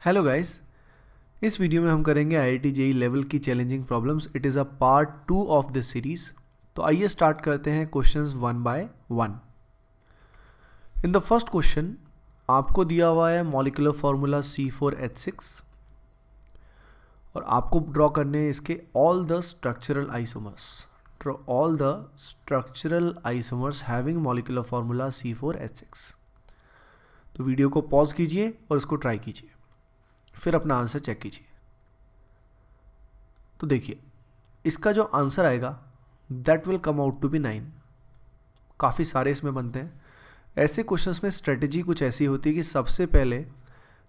Hello guys. इस video में हम करेंगे IIT जेईई लेवल की challenging problems. It is a part 2 of this series. तो आइए स्टार्ट करते हैं questions one by one. In the first question आपको दिया हुआ है मॉलिक्यूलर फार्मूला C4H6 और आपको ड्रॉ करने हैं इसके all the structural isomers. Draw all the structural isomers having molecular formula C4H6। तो वीडियो को पॉज कीजिए और इसको ट्राई कीजिए, फिर अपना आंसर चेक कीजिए। तो देखिए इसका जो आंसर आएगा that will come out to be 9। काफ़ी सारे इसमें बनते हैं। ऐसे क्वेश्चंस में स्ट्रेटजी कुछ ऐसी होती है कि सबसे पहले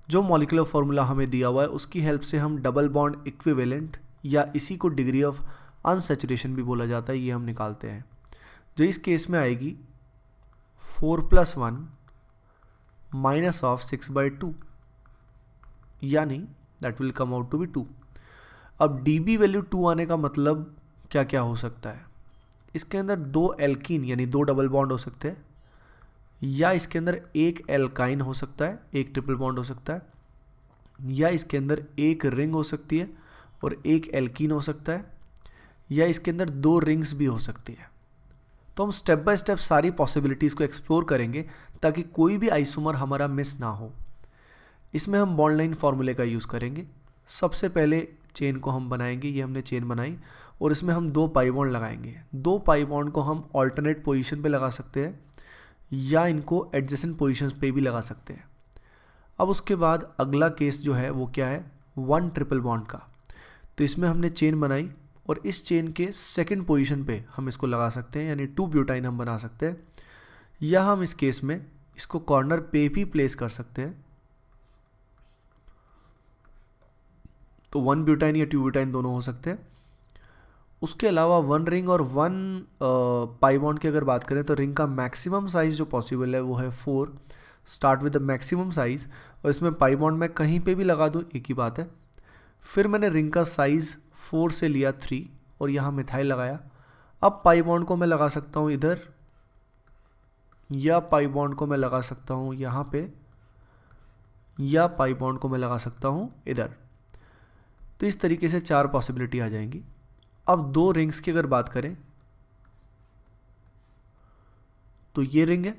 जो मॉलिक्यूलर फार्मूला हमें दिया हुआ है उसकी हेल्प से हम डबल बॉन्ड इक्विवेलेंट या इसी को डिग्री ऑफ अनसैचुरेशन भी बोला जाता है, ये हम निकालते हैं। जो इस केस में आएगी 4+1 माइनस ऑफ 6/2 यानी that will come out to be 2। अब dB वैल्यू 2 आने का मतलब क्या क्या हो सकता है? इसके अंदर दो एल्कीन यानी दो डबल बॉन्ड हो सकते हैं, या इसके अंदर एक एल्काइन हो सकता है, एक ट्रिपल बॉन्ड हो सकता है, या इसके अंदर एक रिंग हो सकती है और एक एल्कीन हो सकता है, या इसके अंदर दो रिंग्स भी हो सकती है। तो हम स्टेप बाय स्टेप सारी पॉसिबिलिटीज़ को एक्सप्लोर करेंगे ताकि कोई भी आइसोमर हमारा मिस ना हो। इसमें हम बॉन्ड लाइन फार्मूले का यूज़ करेंगे। सबसे पहले चेन को हम बनाएंगे, ये हमने चेन बनाई और इसमें हम दो पाई बॉन्ड लगाएंगे। दो पाई बॉन्ड को हम ऑल्टरनेट पोजीशन पे लगा सकते हैं या इनको एडजेसेंट पोजीशंस पे भी लगा सकते हैं। अब उसके बाद अगला केस जो है वो क्या है, वन ट्रिपल बॉन्ड का। तो इसमें हमने चेन बनाई और इस चेन के सेकेंड पोजीशन पे हम इसको लगा सकते हैं, यानी 2 ब्यूटाइन हम बना सकते हैं, या हम इस केस में इसको कॉर्नर पे भी प्लेस कर सकते हैं। तो 1 ब्यूटाइन या 2 ब्यूटाइन दोनों हो सकते हैं। उसके अलावा वन रिंग और वन पाई बॉन्ड की अगर बात करें तो रिंग का मैक्सिमम साइज़ जो पॉसिबल है वो है 4। Start with the maximum size, और इसमें पाई बॉन्ड मैं कहीं पे भी लगा दूँ एक ही बात है। फिर मैंने रिंग का साइज़ 4 से लिया 3 और यहाँ मिथाइल लगाया। अब पाई बॉन्ड को मैं लगा सकता हूँ इधर, या पाई बॉन्ड को मैं लगा सकता हूँ यहाँ पे, या पाई बॉन्ड को मैं लगा सकता हूँ इधर। तो इस तरीके से 4 पॉसिबिलिटी आ जाएंगी। अब दो रिंग्स की अगर बात करें तो ये रिंग है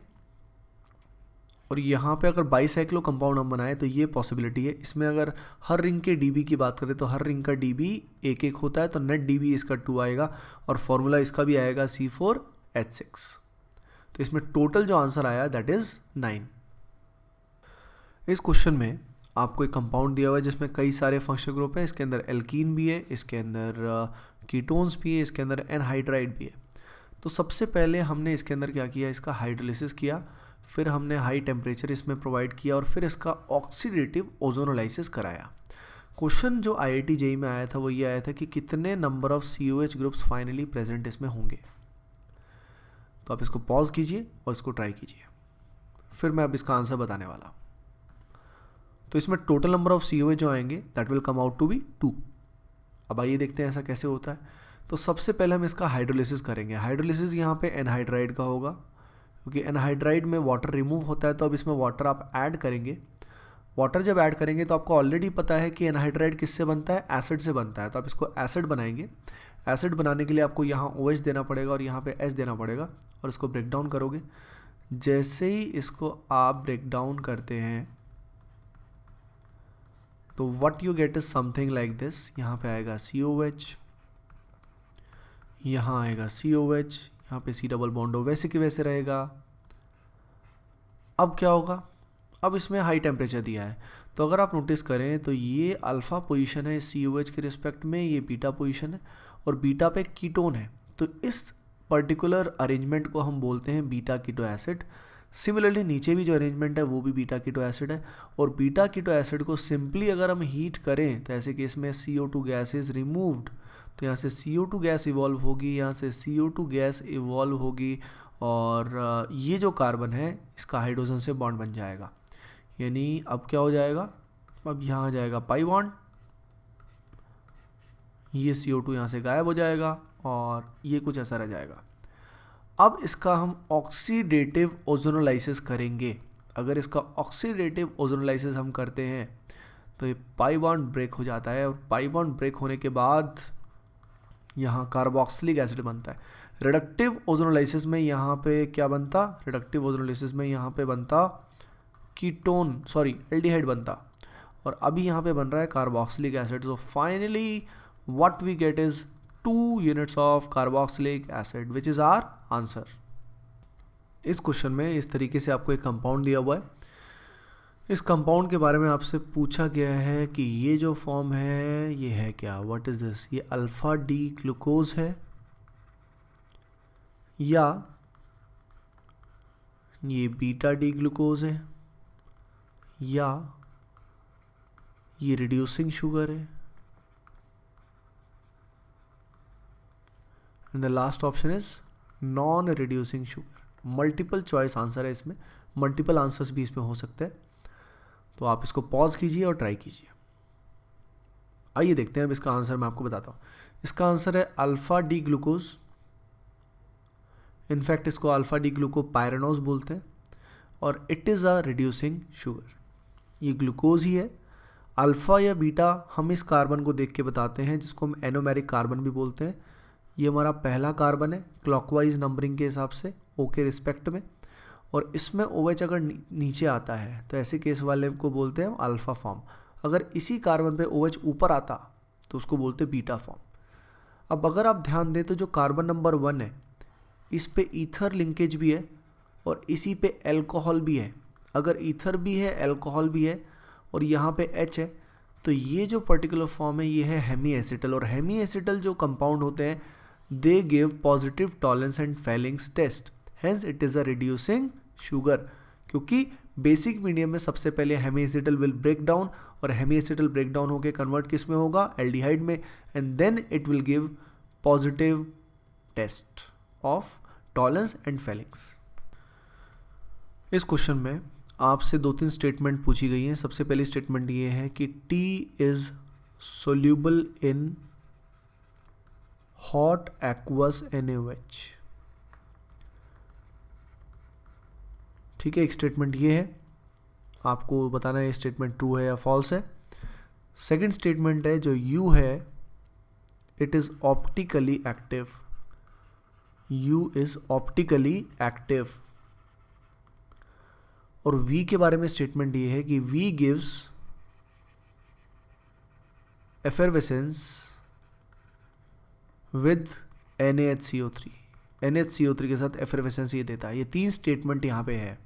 और यहाँ पे अगर बाईसाइक्लो कंपाउंड हम बनाए तो ये पॉसिबिलिटी है। इसमें अगर हर रिंग के dB की बात करें तो हर रिंग का dB एक एक होता है, तो नेट dB इसका 2 आएगा और फॉर्मूला इसका भी आएगा C4H6। तो इसमें टोटल जो आंसर आया दैट इज 9। इस क्वेश्चन में आपको एक कंपाउंड दिया हुआ है जिसमें कई सारे फंक्शनल ग्रुप है। इसके अंदर एल्कीन भी है, इसके अंदर कीटोन्स भी है, इसके अंदर एनहाइड्राइड भी है। तो सबसे पहले हमने इसके अंदर क्या किया, इसका हाइड्रोलिसिस किया, फिर हमने हाई टेम्परेचर इसमें प्रोवाइड किया और फिर इसका ऑक्सीडेटिव ओजोनोलाइसिस कराया। क्वेश्चन जो IIT जेईई में आया था वो ये आया था कि कितने number of COH groups finally present इसमें होंगे। तो आप इसको पॉज कीजिए और इसको ट्राई कीजिए, फिर मैं अब इसका आंसर बताने वाला हूँ। तो इसमें टोटल नंबर ऑफ COH जो आएंगे that will come out to be 2। अब आइए देखते हैं ऐसा कैसे होता है। तो सबसे पहले हम इसका हाइड्रोलिसिस करेंगे। हाइड्रोलिसिस यहाँ पे एनहाइड्राइड का होगा, क्योंकि एनहाइड्राइड में वाटर रिमूव होता है। तो अब इसमें वाटर आप ऐड करेंगे। वाटर जब ऐड करेंगे तो आपको ऑलरेडी पता है कि एनहाइड्राइड किससे बनता है, एसिड से बनता है। तो आप इसको एसिड बनाएंगे। एसिड बनाने के लिए आपको यहाँ OH देना पड़ेगा और यहाँ पे H देना पड़ेगा और इसको ब्रेक डाउन करोगे। जैसे ही इसको आप ब्रेक डाउन करते हैं तो what you get is something like this. यहाँ पे आएगा COH, यहाँ आएगा COH, यहाँ पे C डबल बॉन्ड वैसे कि वैसे रहेगा। अब क्या होगा, अब इसमें हाई टेम्परेचर दिया है। तो अगर आप नोटिस करें तो ये अल्फ़ा पोजीशन है COH के रिस्पेक्ट में, ये बीटा पोजीशन है और बीटा पे कीटोन है। तो इस पर्टिकुलर अरेंजमेंट को हम बोलते हैं बीटा कीटो एसिड। सिमिलरली नीचे भी जो अरेंजमेंट है वो भी बीटा कीटो एसिड है। और बीटा कीटो एसिड को सिंपली अगर हम हीट करें तो ऐसे केस में CO2 गैस इज रिमूव्ड। तो यहाँ से CO2 गैस इवॉल्व होगी, यहाँ से CO2 गैस इवॉल्व होगी और ये जो कार्बन है इसका हाइड्रोजन से बॉन्ड बन जाएगा। यानी अब क्या हो जाएगा, अब यहाँ आ जाएगा पाई बॉन्ड, ये CO2 यहाँ से गायब हो जाएगा और ये कुछ ऐसा रह जाएगा। अब इसका हम ऑक्सीडेटिव ओजोनोलाइसिस करेंगे। अगर इसका ऑक्सीडेटिव ओजोनोलाइसिस हम करते हैं तो ये पाई बॉन्ड ब्रेक हो जाता है, और पाई बॉन्ड ब्रेक होने के बाद यहाँ कार्बोक्सिलिक एसिड बनता है। रिडक्टिव ओजोनोलाइसिस में यहाँ पे क्या बनता, रिडक्टिव ओजोनोलाइसिस में यहाँ पे बनता कीटोन, सॉरी एल्डिहाइड बनता, और अभी यहाँ पे बन रहा है carboxylic acid. So finally what we get is 2 units of carboxylic acid which is our answer. इस क्वेश्चन में इस तरीके से आपको एक कंपाउंड दिया हुआ है। इस कंपाउंड के बारे में आपसे पूछा गया है कि ये जो फॉर्म है ये है क्या, व्हाट इज दिस, ये अल्फा डी ग्लूकोज है या ये बीटा डी ग्लूकोज है या ये रिड्यूसिंग शुगर है। And the last option is non reducing sugar. Multiple choice answer है इसमें, मल्टीपल आंसर्स भी इसमें हो सकते हैं, तो आप इसको पॉज कीजिए और ट्राई कीजिए। आइए देखते हैं अब इसका आंसर मैं आपको बताता हूँ। इसका आंसर है अल्फा डी ग्लूकोज। इनफैक्ट इसको अल्फा डी ग्लूकोपाइरानोज बोलते हैं, और it is a reducing sugar. ये ग्लूकोज ही है। अल्फ़ा या बीटा हम इस कार्बन को देख के बताते हैं, जिसको हम एनोमेरिक कार्बन भी बोलते हैं। ये हमारा पहला कार्बन है क्लॉकवाइज नंबरिंग के हिसाब से, ओ के रिस्पेक्ट में, और इसमें OH अगर नीचे आता है तो ऐसे केस वाले को बोलते हैं हम अल्फ़ा फॉर्म। अगर इसी कार्बन पे OH ऊपर आता तो उसको बोलते हैं बीटा फॉर्म। अब अगर आप ध्यान दें तो जो कार्बन नंबर 1 है इस पे ईथर लिंकेज भी है और इसी पे एल्कोहल भी है। अगर ईथर भी है, एल्कोहल भी है और यहाँ पे H है, तो ये जो पर्टिकुलर फॉर्म है ये है हेमी एसिटल। और हेमी एसिटल जो कंपाउंड होते हैं they give positive Tollens and Fehling's test, hence it is a reducing sugar. क्योंकि बेसिक मीडियम में सबसे पहले hemiacetal will break down, और हेमी एसिटल ब्रेक डाउन होकर कन्वर्ट किस में होगा, एल्डिहाइड में, and then it will give positive test of Tollens and Fehling's. इस क्वेश्चन में आपसे 2-3 स्टेटमेंट पूछी गई हैं। सबसे पहली स्टेटमेंट ये है कि T is soluble in hot aqueous NaOH। ठीक है, एक स्टेटमेंट ये है, आपको बताना है ये स्टेटमेंट ट्रू है या फॉल्स है। सेकंड स्टेटमेंट है जो U है, it is optically active. U is optically active. और V के बारे में स्टेटमेंट ये है कि V gives effervescence with NaHCO3। NaHCO3 के साथ एफरवेसेंस ये देता है। ये 3 स्टेटमेंट यहाँ पे है,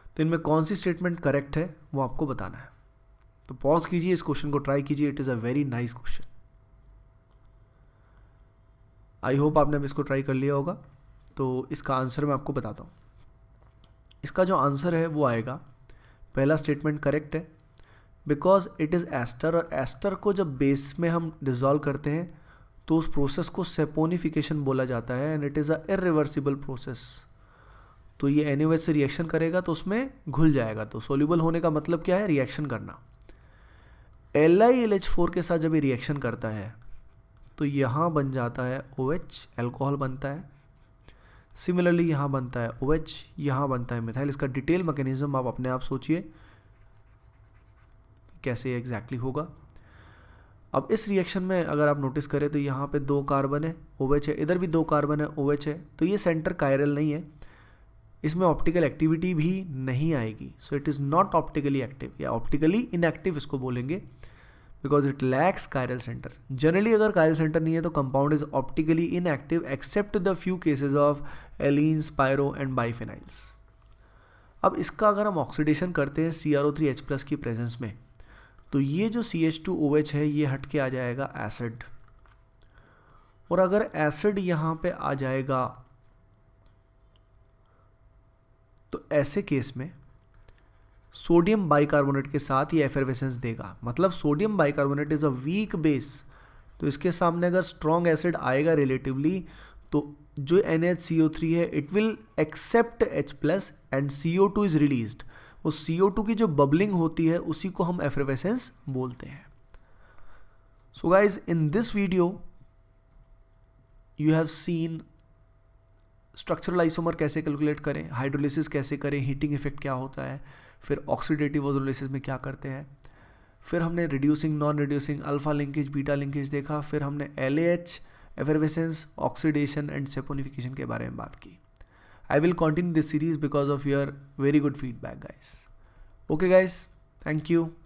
तो इनमें कौन सी स्टेटमेंट करेक्ट है वो आपको बताना है। तो पॉज कीजिए, इस क्वेश्चन को ट्राई कीजिए। It is a very nice question. I hope आपने अब इसको ट्राई कर लिया होगा। तो इसका आंसर मैं आपको बताता हूँ। इसका जो आंसर है वो आएगा, पहला स्टेटमेंट करेक्ट है, बिकॉज इट इज़ एस्टर, और एस्टर को जब बेस में हम डिज़ोल्व करते हैं तो उस प्रोसेस को सेपोनिफिकेशन बोला जाता है, and it is a irreversible process. तो ये NaOH से रिएक्शन करेगा तो उसमें घुल जाएगा। तो सोल्यूबल होने का मतलब क्या है, रिएक्शन करना। LiLH4 के साथ जब ये रिएक्शन करता है तो यहाँ बन जाता है OH, एल्कोहल बनता है। सिमिलरली यहाँ बनता है OH, यहाँ बनता है मिथाइल। इसका डिटेल मैकेनिज्म आप अपने आप सोचिए कैसे एग्जैक्टली होगा। अब इस रिएक्शन में अगर आप नोटिस करें तो यहाँ पे 2 कार्बन है, OH है, इधर भी 2 कार्बन है, OH है। तो ये सेंटर कायरल नहीं है, इसमें ऑप्टिकल एक्टिविटी भी नहीं आएगी। So it is not optically active, या ऑप्टिकली इनएक्टिव इसको बोलेंगे, because it lacks chiral centre. Generally अगर कायरल सेंटर नहीं है तो compound is optically inactive except the few cases of allenes, pyro and biphenyls. अब इसका अगर हम ऑक्सीडेशन करते हैं CrO3H+ की प्रेजेंस में, तो ये जो CH2OH है ये हट के आ जाएगा एसिड। और अगर एसिड यहाँ पे आ जाएगा तो ऐसे केस में सोडियम बाइकार्बोनेट के साथ ये एफरवेसेंस देगा। मतलब sodium bicarbonate is a weak base, तो इसके सामने अगर स्ट्रॉन्ग एसिड आएगा रिलेटिवली, तो जो NaHCO3 है it will accept H+ and CO2 is released. उस CO2 की जो बबलिंग होती है उसी को हम एफरवेसेंस बोलते हैं। So guys, in this video you have seen structural isomer कैसे कैलकुलेट करें, हाइड्रोलिसिस कैसे करें, हीटिंग इफेक्ट क्या होता है, फिर ऑक्सीडेटिव ओजोनोलाइसिस में क्या करते हैं, फिर हमने reducing, non reducing, alpha linkage, beta linkage देखा, फिर हमने LAH, effervescence, oxidation and saponification के बारे में बात की. I will continue this series because of your very good feedback, guys. Okay, guys, thank you.